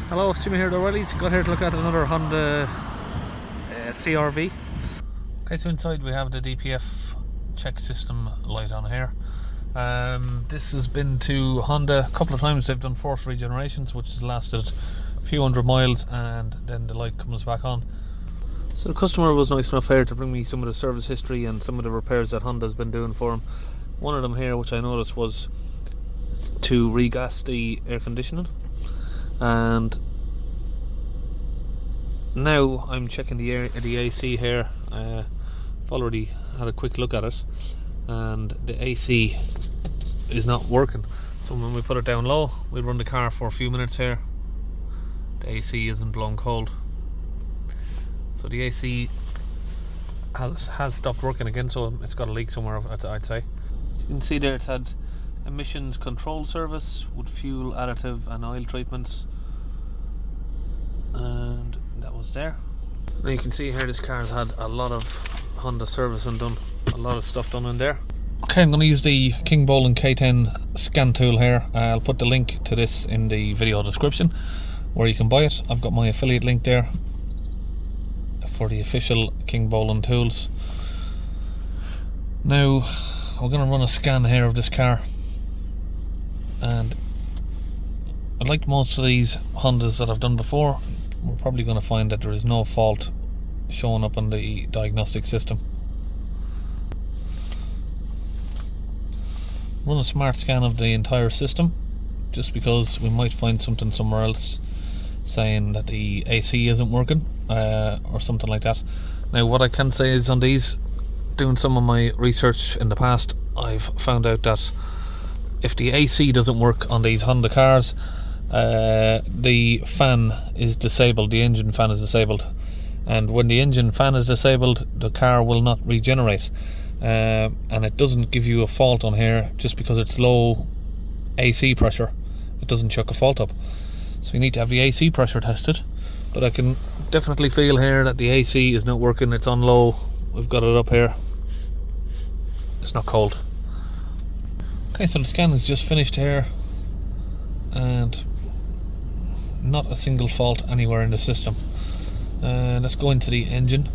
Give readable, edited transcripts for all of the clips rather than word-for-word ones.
Hello, it's Jimmy here at O'Reilly's. Got here to look at another Honda CRV. Okay, so inside we have the DPF check system light on here. This has been to Honda a couple of times. They've done forced regenerations, which has lasted a few hundred miles, and then the light comes back on. So the customer was nice enough here to bring me some of the service history and some of the repairs that Honda's been doing for him. One of them here, which I noticed, was to regas the air conditioning. And now I'm checking the AC here. I've already had a quick look at it, and the AC is not working. So when we put it down low, we run the car for a few minutes here, the AC isn't blown cold. So the AC has stopped working again, so it's got a leak somewhere, I'd say. You can see there it's had emissions control service with fuel additive and oil treatments, and that was there. Now you can see here this car's had a lot of Honda service and done a lot of stuff done in there. Okay, I'm going to use the King Bowling K10 scan tool here. I'll put the link to this in the video description where you can buy it. I've got my affiliate link there for the official King Bowling tools. Now we're going to run a scan here of this car, and like most of these Hondas that I've done before, we're probably going to find that there is no fault showing up on the diagnostic system. Run a smart scan of the entire system, just because we might find something somewhere else saying that the AC isn't working or something like that. Now what I can say is, on these, doing some of my research in the past, I've found out that if the AC doesn't work on these Honda cars, the fan is disabled, the engine fan is disabled, and when the engine fan is disabled, the car will not regenerate, and it doesn't give you a fault on here just because it's low AC pressure. It doesn't chuck a fault up, so you need to have the AC pressure tested. But I can definitely feel here that the AC is not working. It's on low. We've got it up here. It's not cold. Okay, so the scan is just finished here, and not a single fault anywhere in the system. Let's go into the engine.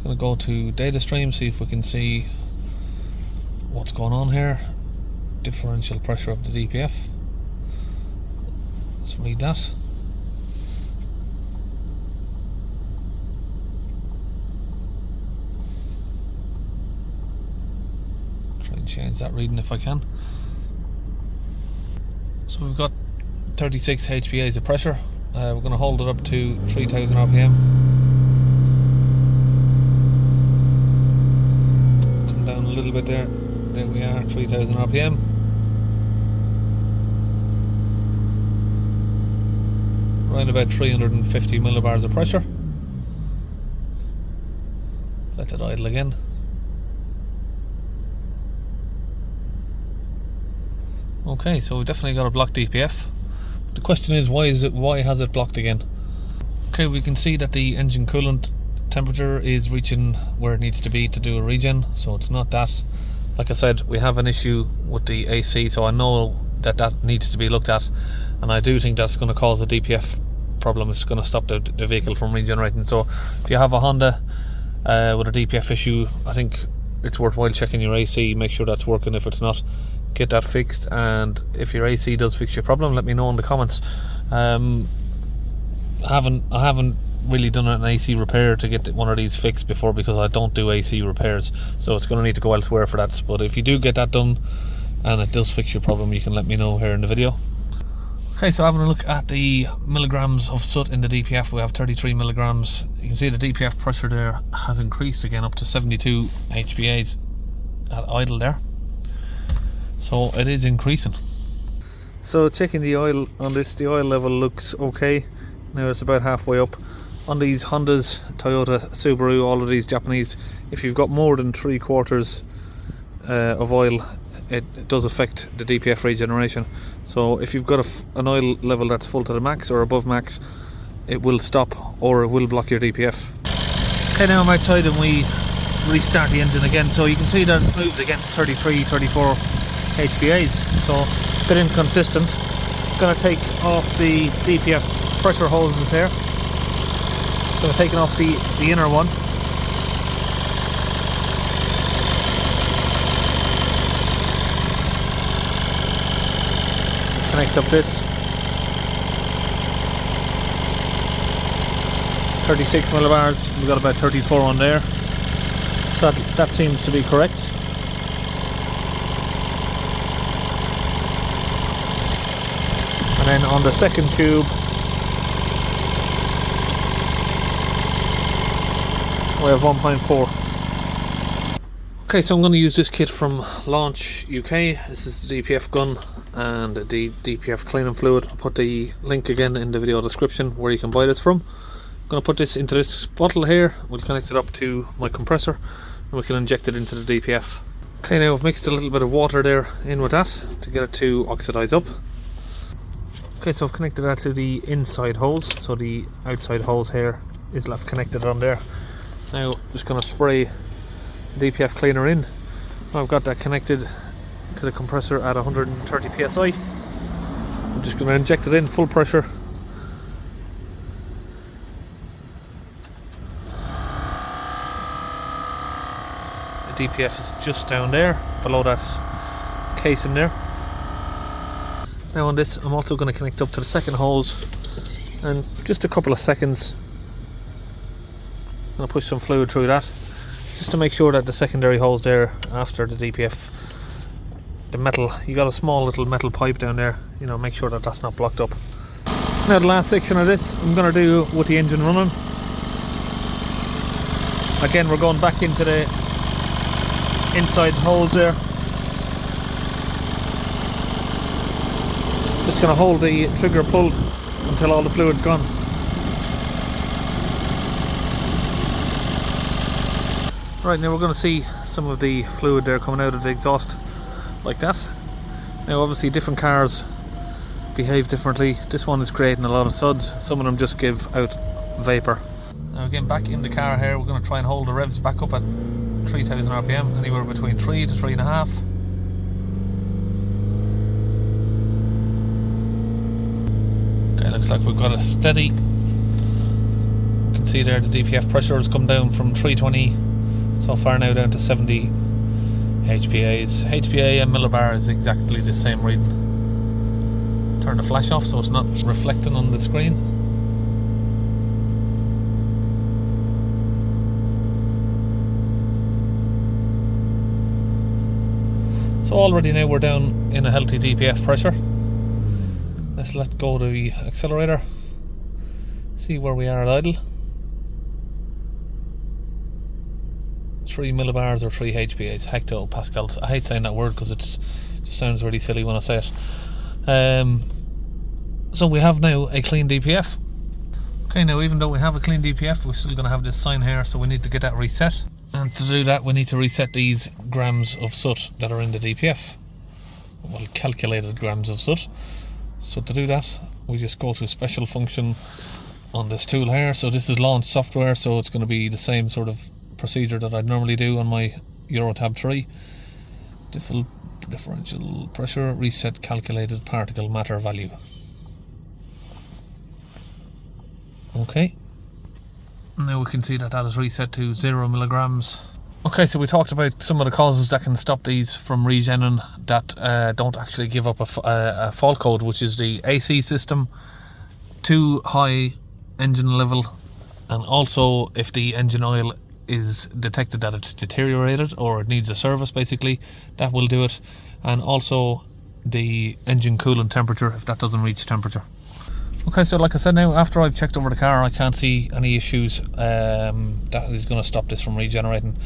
Gonna go to data stream, see if we can see what's going on here. Differential pressure of the DPF. Let's read that. Try and change that reading if I can. So we've got 36 HPAs of pressure. We're going to hold it up to 3000 RPM. Come down a little bit there. There we are, 3000 RPM. Around about 350 millibars of pressure. Let it idle again. Okay, so we definitely got a blocked DPF. The question is, why has it blocked again? Okay, we can see that the engine coolant temperature is reaching where it needs to be to do a regen, so it's not that. Like I said, we have an issue with the AC, so I know that that needs to be looked at, and I do think that's going to cause a DPF problem. It's going to stop the vehicle from regenerating. So if you have a Honda with a DPF issue, I think it's worthwhile checking your AC, make sure that's working. If it's not, get that fixed, and if your AC does fix your problem, let me know in the comments. I haven't really done an AC repair to get one of these fixed before, because I don't do AC repairs, so it's going to need to go elsewhere for that. But if you do get that done and it does fix your problem, you can let me know here in the video. Okay, so having a look at the milligrams of soot in the DPF, we have 33 milligrams. You can see the DPF pressure there has increased again up to 72 HPAs at idle there, so it is increasing. So checking the oil on this, the oil level looks okay. Now it's about halfway up. On these Hondas, Toyota, Subaru, all of these Japanese, if you've got more than 3/4 of oil, it does affect the DPF regeneration. So if you've got an oil level that's full to the max or above max, it will stop or it will block your DPF. Okay, now I'm outside and we restart the engine again, so you can see that it's moved again to 33, 34 HPAs, so a bit inconsistent. Going to take off the DPF pressure hoses here, so I'm taking off the inner one. Connect up this 36 millibars, we've got about 34 on there, so that seems to be correct. And then on the second tube we have 1.4. Okay, so I'm going to use this kit from Launch UK. This is the DPF gun and the DPF cleaning fluid. I'll put the link again in the video description where you can buy this from. I'm going to put this into this bottle here, we'll connect it up to my compressor and we can inject it into the DPF. Okay, now I've mixed a little bit of water there in with that to get it to oxidize up. Okay, so I've connected that to the inside holes, so the outside holes here is left connected on there. Now I'm just going to spray DPF cleaner in. I've got that connected to the compressor at 130 psi. I'm just going to inject it in full pressure. The DPF is just down there below that casing there. Now on this I'm also going to connect up to the second hose, and just a couple of seconds I'm going to push some fluid through that just to make sure that the secondary hose there after the DPF, the metal, you got a small little metal pipe down there, you know, make sure that that's not blocked up. Now the last section of this I'm going to do with the engine running. Again, we're going back into the inside holes there. Just going to hold the trigger pulled until all the fluid's gone. Right, now we're going to see some of the fluid there coming out of the exhaust like that. Now obviously different cars behave differently. This one is creating a lot of suds, some of them just give out vapour. Now again, back in the car here, we're going to try and hold the revs back up at 3000 RPM, anywhere between 3 to 3.5. Okay, looks like we've got a steady. You can see there the DPF pressure has come down from 320 so far now down to 70 HPAs. HPA and millibar is exactly the same reading. Turn the flash off so it's not reflecting on the screen. So already now we're down in a healthy DPF pressure. Let's let go of the accelerator, see where we are at idle. 3 millibars or 3 HPAs, hectopascals. I hate saying that word because it just sounds really silly when I say it. So we have now a clean DPF. Okay, now even though we have a clean DPF, we're still going to have this sign here, so we need to get that reset. And to do that we need to reset these grams of soot that are in the DPF. Well, calculated grams of soot. So to do that we just go to special function on this tool here. So this is launch software, so it's going to be the same sort of procedure that I'd normally do on my Euro Tab 3. Differential pressure, reset calculated particle matter value. Okay, now we can see that that is reset to 0 milligrams. Okay, so we talked about some of the causes that can stop these from regenerating that don't actually give up a fault code, which is the AC system, too high engine level, and also if the engine oil is detected that it's deteriorated or it needs a service, basically, that will do it. And also the engine coolant temperature, if that doesn't reach temperature. Okay, so like I said, now after I've checked over the car, I can't see any issues that is going to stop this from regenerating.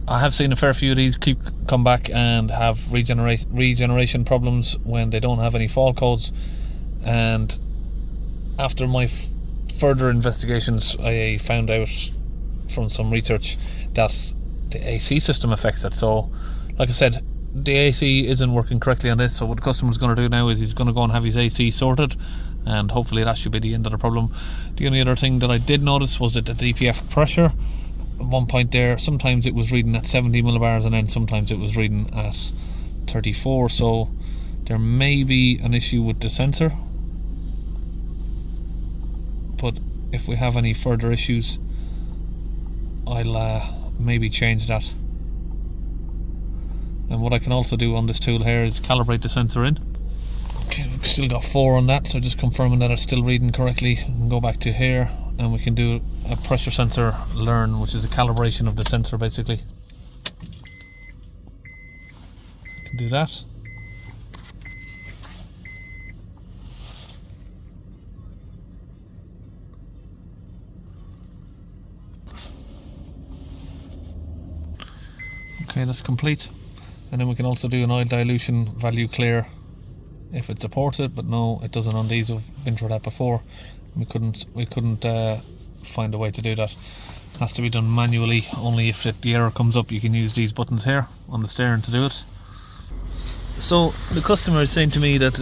I have seen a fair few of these come back and have regeneration problems when they don't have any fault codes, and after my further investigations I found out from some research that the AC system affects it. So like I said, the AC isn't working correctly on this, so what the customer's going to do now is he's going to go and have his AC sorted, and hopefully that should be the end of the problem. The only other thing that I did notice was that the DPF pressure, at one point there, sometimes it was reading at 70 millibars and then sometimes it was reading at 34, so there may be an issue with the sensor. But if we have any further issues, I'll maybe change that. And what I can also do on this tool here is calibrate the sensor in. Okay, we've still got 4 on that, so just confirming that it's still reading correctly. We can go back to here and we can do a pressure sensor learn, which is a calibration of the sensor basically. Can do that. Okay, that's complete. And then we can also do an oil dilution value clear if it supports it, but no, it doesn't on these. We've been through that before. We couldn't find a way to do that. It has to be done manually. Only if the error comes up, you can use these buttons here on the steering to do it. So the customer is saying to me that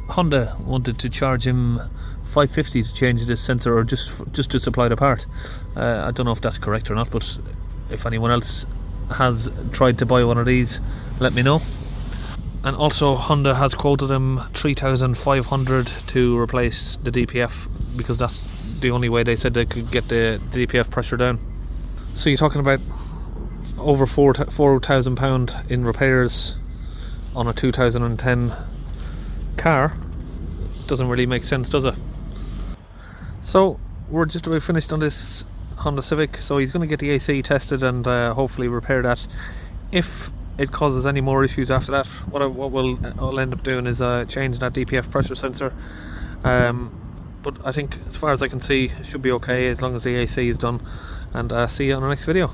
Honda wanted to charge him $550 to change this sensor, or just to supply the part. I don't know if that's correct or not, but if anyone else has tried to buy one of these, let me know. And also Honda has quoted him $3,500 to replace the DPF, because that's the only way they said they could get the DPF pressure down. So you're talking about over £4,000 in repairs on a 2010 car. Doesn't really make sense, does it? So we're just about finished on this Honda Civic, so he's going to get the AC tested and hopefully repair that. If it causes any more issues after that, what I'll end up doing is changing that DPF pressure sensor. But I think as far as I can see, it should be okay as long as the AC is done. And see you on the next video.